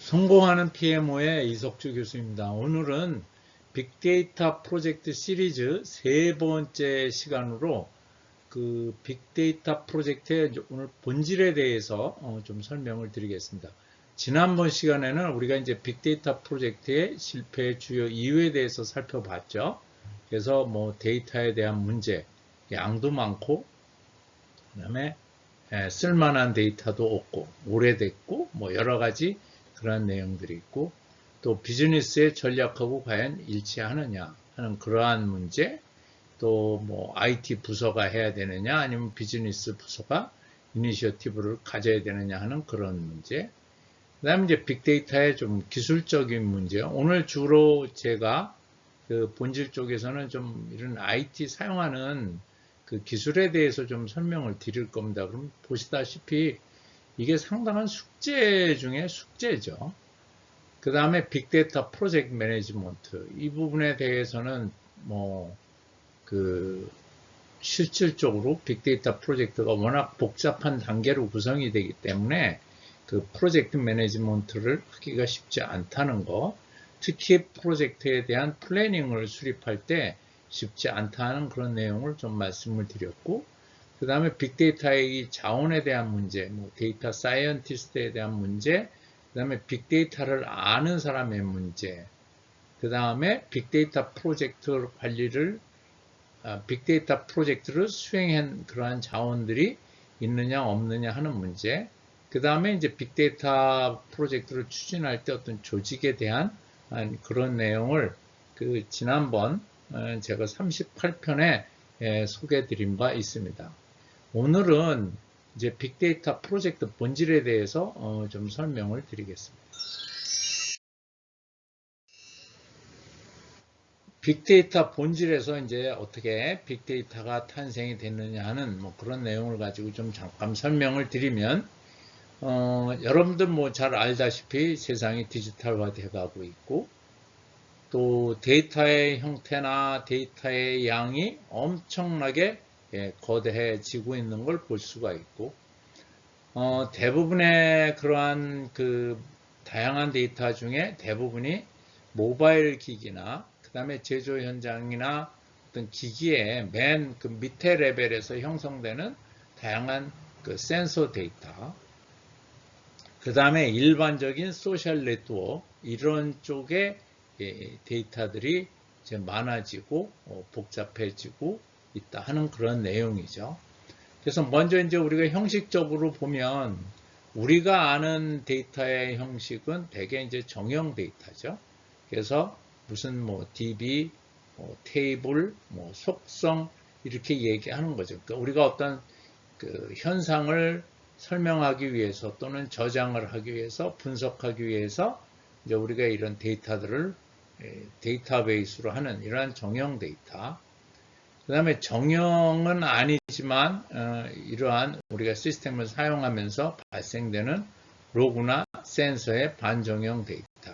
성공하는 PMO의 이석주 교수입니다. 오늘은 빅데이터 프로젝트 시리즈 세 번째 시간으로 그 빅데이터 프로젝트의 오늘 본질에 대해서 좀 설명을 드리겠습니다. 지난번 시간에는 우리가 이제 빅데이터 프로젝트의 실패의 주요 이유에 대해서 살펴봤죠. 그래서 뭐 데이터에 대한 문제, 양도 많고, 그 다음에 쓸만한 데이터도 없고, 오래됐고, 뭐 여러 가지 그런 내용들이 있고, 또 비즈니스의 전략하고 과연 일치하느냐 하는 그러한 문제, 또 뭐 IT 부서가 해야 되느냐 아니면 비즈니스 부서가 이니셔티브를 가져야 되느냐 하는 그런 문제. 그 다음에 이제 빅데이터의 좀 기술적인 문제. 오늘 주로 제가 그 본질 쪽에서는 좀 이런 IT 사용하는 그 기술에 대해서 좀 설명을 드릴 겁니다. 그럼 보시다시피 이게 상당한 숙제 중에 숙제죠. 그 다음에 빅데이터 프로젝트 매니지먼트. 이 부분에 대해서는 뭐 그 실질적으로 빅데이터 프로젝트가 워낙 복잡한 단계로 구성이 되기 때문에 그 프로젝트 매니지먼트를 하기가 쉽지 않다는 거, 특히 프로젝트에 대한 플래닝을 수립할 때 쉽지 않다는 그런 내용을 좀 말씀을 드렸고, 그 다음에 빅데이터의 이 자원에 대한 문제, 뭐 데이터 사이언티스트에 대한 문제, 그 다음에 빅데이터를 아는 사람의 문제, 그 다음에 빅데이터 프로젝트 관리를 빅데이터 프로젝트를 수행한 그러한 자원들이 있느냐 없느냐 하는 문제, 그 다음에 이제 빅데이터 프로젝트를 추진할 때 어떤 조직에 대한 그런 내용을 그 지난번 제가 38편에 소개해 드린 바 있습니다. 오늘은 이제 빅데이터 프로젝트 본질에 대해서 좀 설명을 드리겠습니다. 빅데이터 본질에서 이제 어떻게 빅데이터가 탄생이 됐느냐 하는 뭐 그런 내용을 가지고 좀 잠깐 설명을 드리면, 여러분들 뭐 잘 알다시피 세상이 디지털화 돼 가고 있고, 또 데이터의 형태나 데이터의 양이 엄청나게 거대해지고 있는 걸 볼 수가 있고, 대부분의 그러한 그 다양한 데이터 중에 대부분이 모바일 기기나 그 다음에 제조 현장이나 어떤 기기의 맨 그 밑에 레벨에서 형성되는 다양한 그 센서 데이터, 그 다음에 일반적인 소셜 네트워크, 이런 쪽의 데이터들이 이제 많아지고 복잡해지고 있다 하는 그런 내용이죠. 그래서 먼저 이제 우리가 형식적으로 보면 우리가 아는 데이터의 형식은 대개 이제 정형 데이터죠. 그래서 무슨 뭐 DB, 테이블, 뭐 속성 이렇게 얘기하는 거죠. 그러니까 우리가 어떤 그 현상을 설명하기 위해서 또는 저장을 하기 위해서 분석하기 위해서 이제 우리가 이런 데이터들을 데이터베이스로 하는 이러한 정형 데이터. 그 다음에 정형은 아니지만 이러한 우리가 시스템을 사용하면서 발생되는 로그나 센서의 반정형 데이터.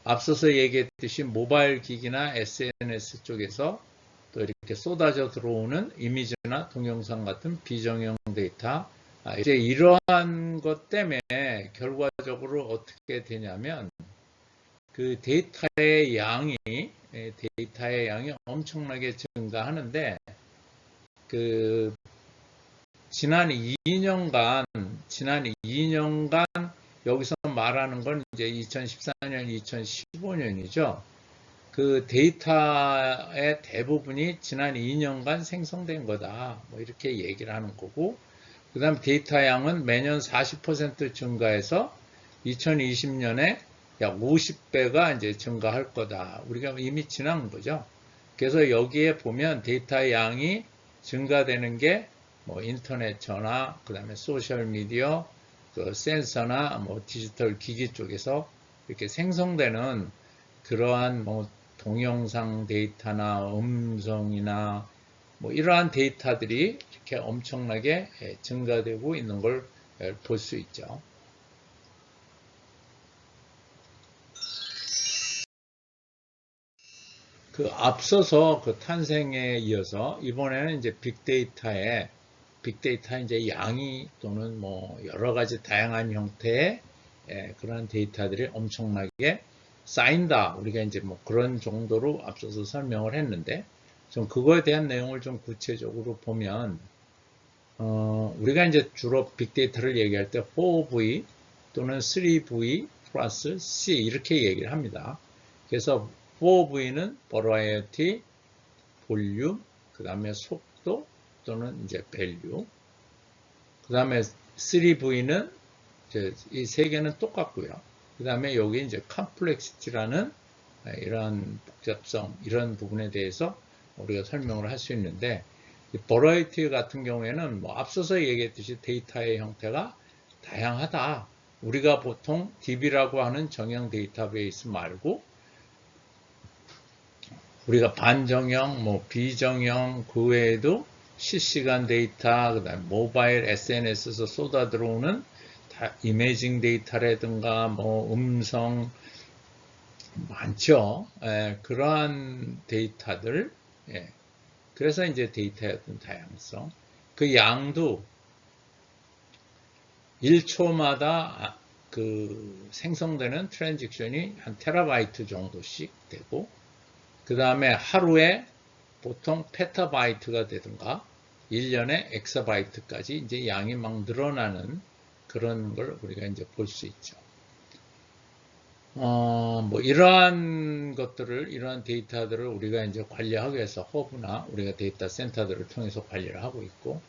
앞서서 얘기했듯이 모바일 기기나 SNS 쪽에서 또 이렇게 쏟아져 들어오는 이미지나 동영상 같은 비정형 데이터. 이제 이러한 것 때문에 결과적으로 어떻게 되냐면 그 데이터의 양이 엄청나게 증가하는데, 그 지난 2년간 여기서 말하는 건 이제 2014년, 2015년이죠. 그 데이터의 대부분이 지난 2년간 생성된 거다. 뭐 이렇게 얘기를 하는 거고, 그 다음 데이터 양은 매년 40% 증가해서 2020년에 약 50배가 이제 증가할 거다. 우리가 이미 지난 거죠. 그래서 여기에 보면 데이터 양이 증가되는 게 뭐 인터넷 전화, 그 다음에 소셜 미디어, 그 센서나 뭐 디지털 기기 쪽에서 이렇게 생성되는 그러한 뭐 동영상 데이터나 음성이나 뭐 이러한 데이터들이 이렇게 엄청나게 증가되고 있는 걸 볼 수 있죠. 그 앞서서 그 탄생에 이어서 이번에는 이제 빅데이터의 이제 양이 또는 뭐 여러 가지 다양한 형태의 그런 데이터들이 엄청나게 쌓인다. 우리가 이제 뭐 그런 정도로 앞서서 설명을 했는데, 좀 그거에 대한 내용을 좀 구체적으로 보면, 우리가 이제 주로 빅데이터를 얘기할 때 4V 또는 3V 플러스 C 이렇게 얘기를 합니다. 그래서 4V는 variety, 볼륨, 그 다음에 속도 또는 이제 value, 그 다음에 3V는 이 세 개는 똑같고요. 그 다음에 여기 이제 complexity라는 이런 복잡성, 이런 부분에 대해서 우리가 설명을 할 수 있는데, 이 버라이티 같은 경우에는 뭐 앞서서 얘기했듯이 데이터의 형태가 다양하다. 우리가 보통 DB라고 하는 정형 데이터베이스 말고 우리가 반정형, 뭐 비정형, 그 외에도 실시간 데이터, 그다음에 모바일 SNS에서 쏟아 들어오는 이미징 데이터라든가 뭐 음성 많죠. 그러한 데이터들. 그래서 이제 데이터의 어떤 다양성. 그 양도 1초마다 그 생성되는 트랜잭션이 한 테라바이트 정도씩 되고, 그 다음에 하루에 보통 페타바이트가 되든가 1년에 엑사바이트까지 이제 양이 막 늘어나는 그런 걸 우리가 이제 볼 수 있죠. 뭐 이러한 것들을, 이러한 데이터들을 우리가 이제 관리하기 위해서 허브나 우리가 데이터 센터들을 통해서 관리를 하고 있고,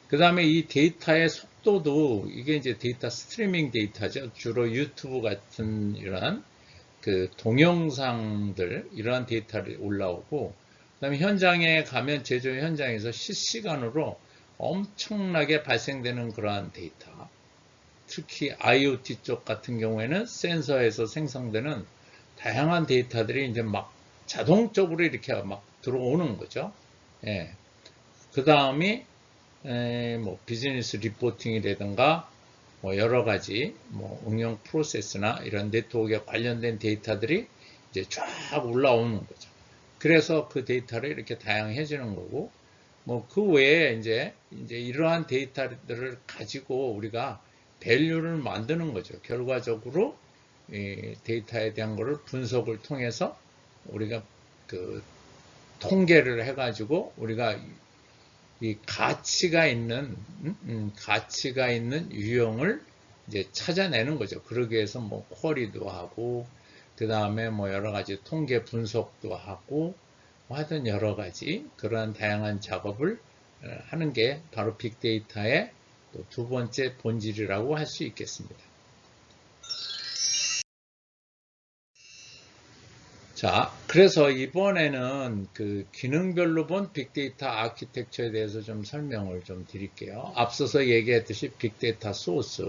그 다음에 이 데이터의 속도도 이게 이제 데이터 스트리밍 데이터죠. 주로 유튜브 같은 이러한 그 동영상들, 이러한 데이터를 올라오고, 그 다음에 현장에 가면 제조 현장에서 실시간으로 엄청나게 발생되는 그러한 데이터. 특히 IoT 쪽 같은 경우에는 센서에서 생성되는 다양한 데이터들이 이제 막 자동적으로 이렇게 막 들어오는 거죠. 그 다음이 뭐 비즈니스 리포팅이라든가 뭐 여러 가지 뭐 응용 프로세스나 이런 네트워크에 관련된 데이터들이 이제 쫙 올라오는 거죠. 그래서 그 데이터를 이렇게 다양해지는 거고, 뭐 그 외에 이제 이러한 데이터들을 가지고 우리가 밸류를 만드는 거죠. 결과적으로 이 데이터에 대한 거를 분석을 통해서 우리가 그 통계를 해가지고 우리가 이 가치가 있는 유형을 이제 찾아내는 거죠. 그러기 위해서 뭐 쿼리도 하고, 그 다음에 뭐 여러 가지 통계 분석도 하고, 뭐 하여튼 여러 가지 그러한 다양한 작업을 하는 게 바로 빅데이터의 또 두 번째 본질이라고 할 수 있겠습니다. 자, 그래서 이번에는 그 기능별로 본 빅데이터 아키텍처에 대해서 좀 설명을 좀 드릴게요. 앞서서 얘기했듯이 빅데이터 소스,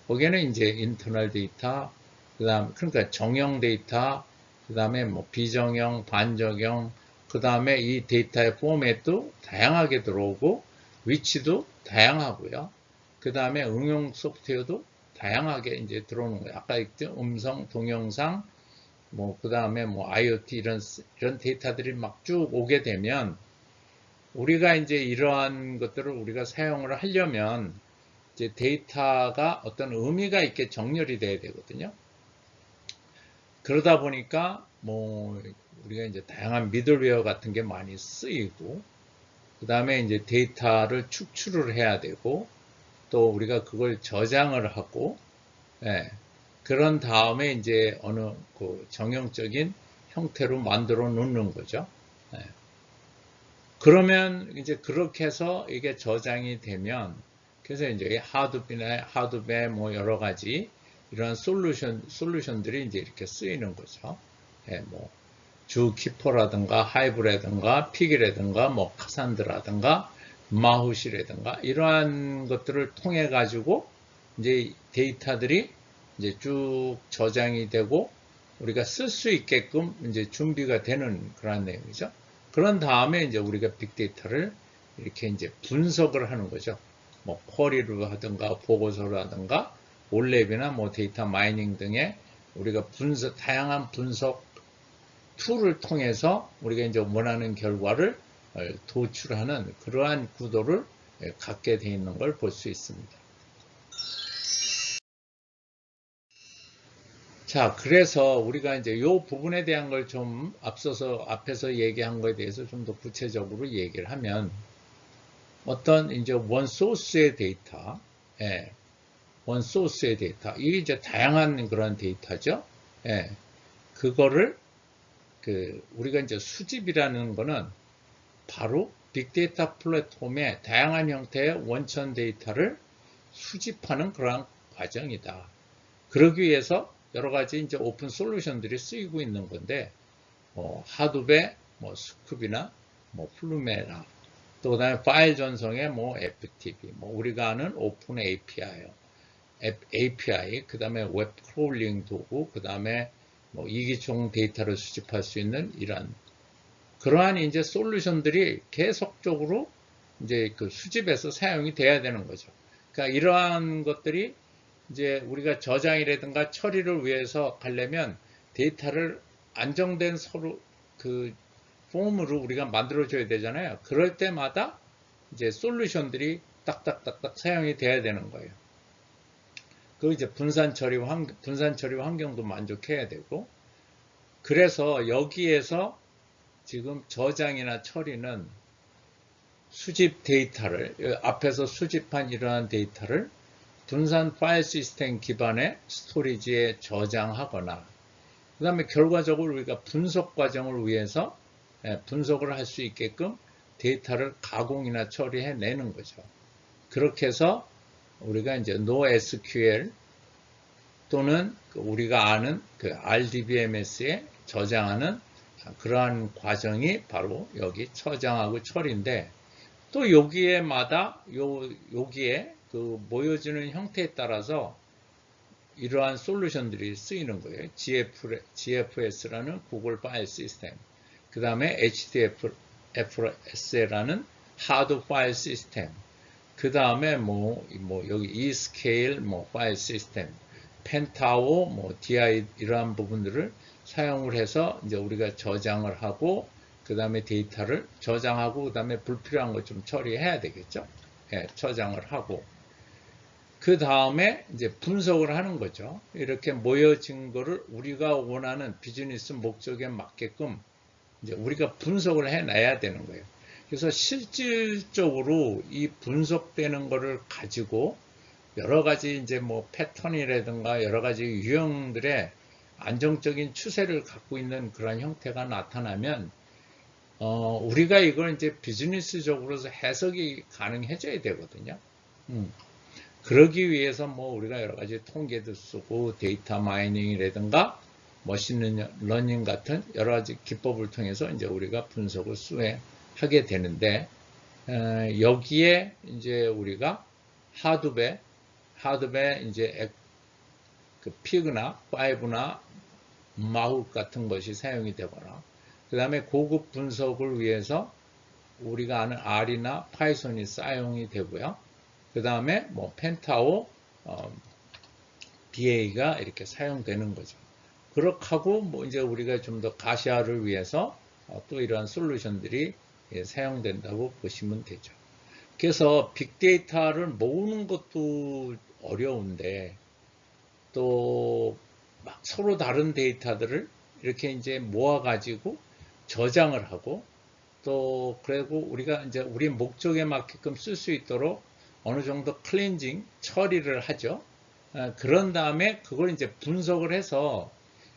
거기에는 이제 인터널 데이터, 그러니까 정형 데이터, 그 다음에 뭐 비정형, 반정형, 그 다음에 이 데이터의 포맷도 다양하게 들어오고, 위치도 다양하고요. 그 다음에 응용 소프트웨어도 다양하게 이제 들어오는 거예요. 아까 얘기했던 음성, 동영상, 뭐, 그 다음에 뭐, IoT 이런 데이터들이 막 쭉 오게 되면, 우리가 이제 이러한 것들을 우리가 사용을 하려면, 이제 데이터가 어떤 의미가 있게 정렬이 돼야 되거든요. 그러다 보니까, 뭐, 우리가 이제 다양한 미들웨어 같은 게 많이 쓰이고, 그 다음에 이제 데이터를 축출을 해야 되고, 또 우리가 그걸 저장을 하고, 그런 다음에 이제 어느 그 정형적인 형태로 만들어 놓는 거죠. 그러면 이제 그렇게 해서 이게 저장이 되면, 그래서 이제 하드배 뭐 여러 가지 이런 솔루션들이 이제 이렇게 쓰이는 거죠. 뭐 주키퍼라든가 하이브라든가 픽이라든가 뭐 카산드라든가 마후시라든가 이러한 것들을 통해 가지고 이제 데이터들이 이제 쭉 저장이 되고 우리가 쓸 수 있게끔 이제 준비가 되는 그런 내용이죠. 그런 다음에 이제 우리가 빅데이터를 이렇게 이제 분석을 하는 거죠. 뭐 쿼리를 하든가 보고서를 하든가 올랩이나 뭐 데이터 마이닝 등의 우리가 다양한 분석 툴을 통해서 우리가 이제 원하는 결과를 도출하는 그러한 구도를 갖게 되어 있는 걸 볼 수 있습니다. 자, 그래서 우리가 이제 이 부분에 대한 걸 좀 앞에서 얘기한 거에 대해서 좀 더 구체적으로 얘기를 하면, 어떤 이제 원 소스의 데이터, 예, 원 소스의 데이터, 이게 이제 다양한 그런 데이터죠. 예, 그거를 우리가 이제 수집이라는 거는 바로 빅데이터 플랫폼의 다양한 형태의 원천 데이터를 수집하는 그러한 과정이다. 그러기 위해서 여러 가지 이제 오픈 솔루션들이 쓰이고 있는 건데, 하두베, 뭐 스쿱이나 뭐 플루메라, 또 그다음에 파일 전송의 뭐 FTP, 뭐 우리가 아는 오픈 API, 그다음에 웹 크롤링 도구, 그다음에 뭐 이기종 데이터를 수집할 수 있는 이런 그러한 이제 솔루션들이 계속적으로 이제 그 수집에서 사용이 돼야 되는 거죠. 그러니까 이러한 것들이 이제 우리가 저장이라든가 처리를 위해서 가려면 데이터를 안정된 서로 그 폼으로 우리가 만들어줘야 되잖아요. 그럴 때마다 이제 솔루션들이 딱딱딱딱 사용이 돼야 되는 거예요. 그 이제 분산 처리 환경도 만족해야 되고, 그래서 여기에서 지금 저장이나 처리는 수집 데이터를, 앞에서 수집한 이러한 데이터를 분산 파일 시스템 기반의 스토리지에 저장하거나, 그 다음에 결과적으로 우리가 분석 과정을 위해서 분석을 할 수 있게끔 데이터를 가공이나 처리해내는 거죠. 그렇게 해서 우리가 이제 NoSQL 또는 우리가 아는 그 RDBMS에 저장하는 그러한 과정이 바로 여기 저장하고 처리인데, 또 여기에마다 여기에 그 모여지는 형태에 따라서 이러한 솔루션들이 쓰이는 거예요. GFS라는 구글 파일 시스템, 그 다음에 HDFS라는 하드 파일 시스템, 그 다음에 여기 eScale 파일 시스템, 펜타오 DI 이러한 부분들을 사용을 해서 이제 우리가 저장을 하고, 그 다음에 데이터를 저장하고, 그 다음에 불필요한 것 좀 처리해야 되겠죠. 예, 저장을 하고, 그 다음에 이제 분석을 하는 거죠. 이렇게 모여진 거를 우리가 원하는 비즈니스 목적에 맞게끔 이제 우리가 분석을 해놔야 되는 거예요. 그래서 실질적으로 이 분석되는 거를 가지고 여러 가지 이제 패턴이라든가 여러 가지 유형들의 안정적인 추세를 갖고 있는 그런 형태가 나타나면, 우리가 이걸 이제 비즈니스적으로서 해석이 가능해져야 되거든요. 그러기 위해서 우리가 여러 가지 통계도 쓰고 데이터 마이닝이라든가 머신러닝 같은 여러 가지 기법을 통해서 이제 우리가 분석을 하게 되는데, 여기에 이제 우리가 하두베 이제 그 피그나 파이브나 마훗 같은 것이 사용이 되거나, 그 다음에 고급 분석을 위해서 우리가 아는 R이나 파이썬이 사용이 되고요. 그 다음에 펜타오, BA가 이렇게 사용되는 거죠. 그렇게 하고 이제 우리가 좀 더 가시화를 위해서 또 이러한 솔루션들이 사용된다고 보시면 되죠. 그래서 빅데이터를 모으는 것도 어려운데, 또 막 서로 다른 데이터들을 이렇게 이제 모아가지고 저장을 하고, 또 그리고 우리가 이제 우리 목적에 맞게끔 쓸 수 있도록 어느 정도 클렌징 처리를 하죠. 그런 다음에 그걸 이제 분석을 해서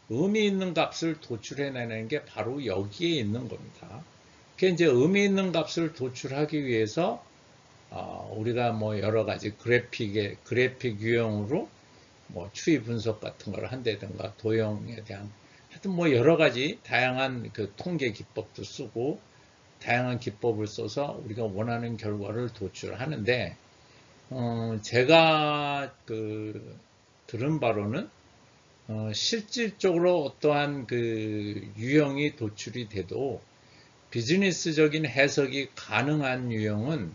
의미 있는 값을 도출해내는 게 바로 여기에 있는 겁니다. 그 이제 의미 있는 값을 도출하기 위해서 우리가 여러 가지 그래픽 유형으로 추이 분석 같은 걸 한다든가 도형에 대한 하여튼 여러 가지 다양한 그 통계 기법도 쓰고 다양한 기법을 써서 우리가 원하는 결과를 도출하는데, 제가 들은 바로는 실질적으로 어떠한 그 유형이 도출이 돼도 비즈니스적인 해석이 가능한 유형은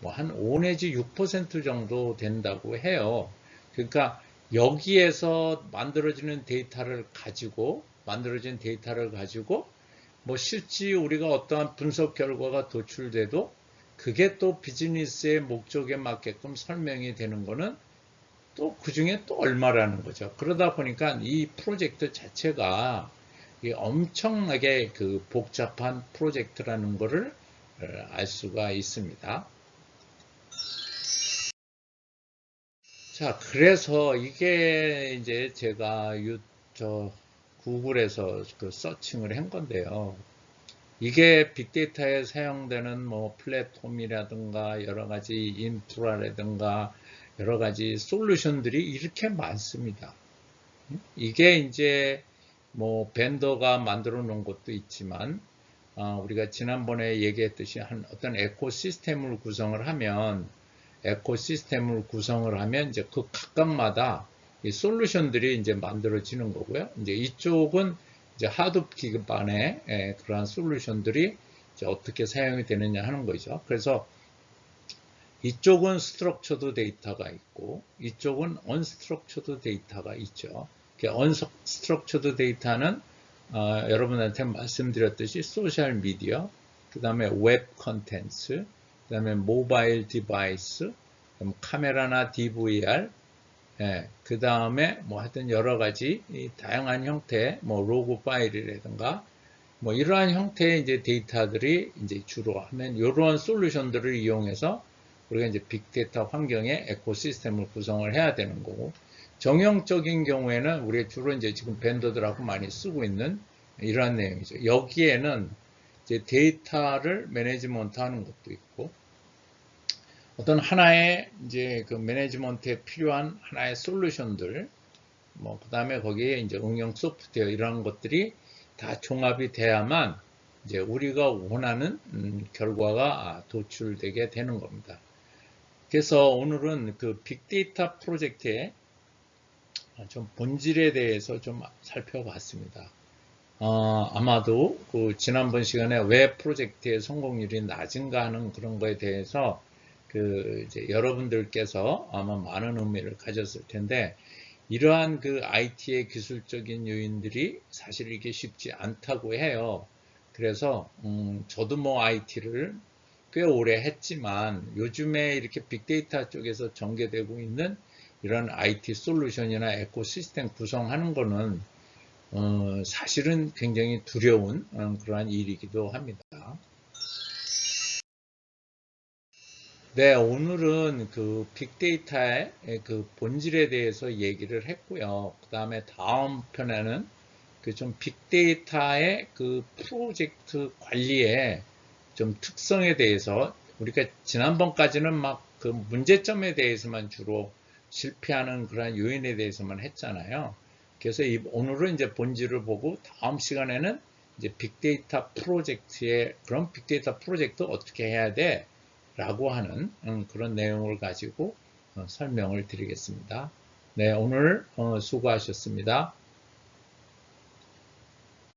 한 5 내지 6% 정도 된다고 해요. 그러니까 여기에서 만들어진 데이터를 가지고 실제 우리가 어떠한 분석 결과가 도출돼도 그게 또 비즈니스의 목적에 맞게끔 설명이 되는 거는 또 그 중에 또 얼마라는 거죠. 그러다 보니까 이 프로젝트 자체가 엄청나게 그 복잡한 프로젝트라는 것을 알 수가 있습니다. 자, 그래서 이게 이제 제가 구글에서 그 서칭을 한 건데요. 이게 빅데이터에 사용되는 뭐 플랫폼이라든가 여러 가지 인프라라든가 여러 가지 솔루션들이 이렇게 많습니다. 이게 이제 뭐 벤더가 만들어 놓은 것도 있지만 우리가 지난번에 얘기했듯이 어떤 에코시스템을 구성을 하면 이제 그 각각마다 이 솔루션들이 이제 만들어지는 거고요. 이제 이쪽은 이제 하드 기반의 그러한 솔루션들이 이제 어떻게 사용이 되느냐 하는 거죠. 그래서 이쪽은 스트럭처드 데이터가 있고 이쪽은 언스트럭처드 데이터가 있죠. 언스트럭처드 데이터는 여러분한테 말씀드렸듯이 소셜 미디어, 그 다음에 웹 컨텐츠, 그 다음에 모바일 디바이스, 카메라나 DVR, 그 다음에 뭐 하여튼 여러 가지 다양한 형태의 뭐 로그 파일이라든가 뭐 이러한 형태의 이제 데이터들이 이제 주로 하면 이러한 솔루션들을 이용해서 우리가 이제 빅데이터 환경의 에코시스템을 구성을 해야 되는 거고, 정형적인 경우에는 우리가 주로 이제 지금 벤더들하고 많이 쓰고 있는 이러한 내용이죠. 여기에는 이제 데이터를 매니지먼트 하는 것도 있고, 어떤 하나의 이제 그 매니지먼트에 필요한 하나의 솔루션들, 뭐, 그 다음에 거기에 이제 응용 소프트웨어 이런 것들이 다 종합이 돼야만 이제 우리가 원하는 결과가 도출되게 되는 겁니다. 그래서 오늘은 그 빅데이터 프로젝트의 좀 본질에 대해서 좀 살펴봤습니다. 아마도 그 지난번 시간에 왜 프로젝트의 성공률이 낮은가 하는 그런 거에 대해서 그 이제 여러분들께서 아마 많은 의미를 가졌을 텐데, 이러한 그 IT의 기술적인 요인들이 사실 이게 쉽지 않다고 해요. 그래서 저도 뭐 IT를 꽤 오래 했지만 요즘에 이렇게 빅데이터 쪽에서 전개되고 있는 이런 IT 솔루션이나 에코시스템 구성하는 거는 사실은 굉장히 두려운 그러한 일이기도 합니다. 네, 오늘은 그 빅데이터의 그 본질에 대해서 얘기를 했고요. 그 다음에 다음 편에는 그 좀 빅데이터의 그 프로젝트 관리의 좀 특성에 대해서, 우리가 지난번까지는 막 그 문제점에 대해서만 주로 실패하는 그런 요인에 대해서만 했잖아요. 그래서 오늘은 이제 본질을 보고 다음 시간에는 이제 빅데이터 프로젝트의 그런 빅데이터 프로젝트 어떻게 해야 돼? 라고 하는 그런 내용을 가지고 설명을 드리겠습니다. 네, 오늘 수고하셨습니다.